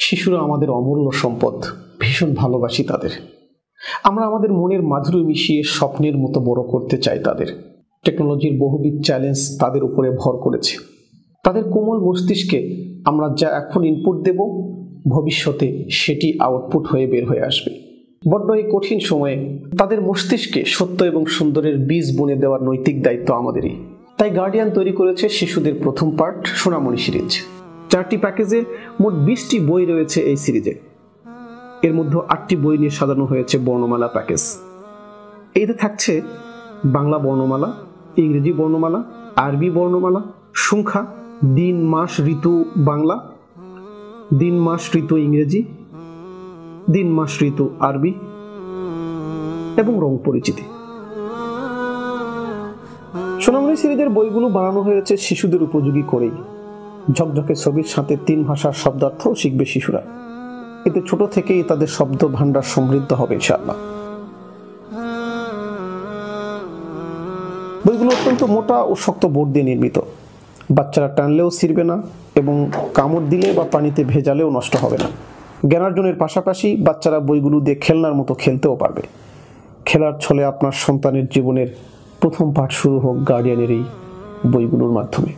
শিশুরা আমাদের অমূল্য সম্পদ, ভীষণ ভালোবাসি তাদের। আমরা আমাদের মনের মাধুরী মিশিয়ে স্বপ্নের মতো বড় করতে চাই তাদের। টেকনোলজির বহুবিধ চ্যালেঞ্জ তাদের উপরে ভর করেছে। তাদের কোমল মস্তিষ্কে আমরা যা এখন ইনপুট দেব, ভবিষ্যতে সেটি আউটপুট হয়ে বের হয়ে আসবে। বড্ড এই কঠিন সময়ে তাদের মস্তিষ্কে সত্য এবং সুন্দরের বীজ বুনে দেওয়ার নৈতিক দায়িত্ব আমাদেরই। তাই গার্ডিয়ান তৈরি করেছে শিশুদের প্রথম পার্ট সোনামণি সিরিজ। 4টি প্যাকেজে মোট 20টি বই রয়েছে এই সিরিজে। এর মধ্যে 8টি বই নিয়ে সাজানো হয়েছে বর্ণমালা প্যাকেজ। এতে থাকছে বাংলা বর্ণমালা, ইংরেজি বর্ণমালা, আরবি বর্ণমালা, সংখ্যা, দিন মাস ঋতু বাংলা, দিন মাস ঋতু ইংরেজি, দিন মাস ঋতু আরবি এবং রং পরিচিতি। সোনামণি সিরিজের বইগুলো বানানো হয়েছে শিশুদের উপযোগী করেই। ঝকঝকে ছবির সাথে 3 ভাষার শব্দার্থও শিখবে শিশুরা। এতে ছোট থেকেই তাদের শব্দ ভান্ডার সমৃদ্ধ হবে ইনশাআল্লাহ। বইগুলো অত্যন্ত মোটা ও শক্ত বোর্ড দিয়ে নির্মিত। বাচ্চারা টানলেও ছিঁড়বে না এবং কামড় দিলে বা পানিতে ভেজালেও নষ্ট হবে না। জ্ঞানার্জনের পাশাপাশি বাচ্চারা বইগুলো দিয়ে খেলনার মতো খেলতেও পারবে। খেলার ছলে আপনার সন্তানের জীবনের প্রথম পাঠ শুরু হোক গার্ডিয়ানের এই বইগুলোর মাধ্যমে।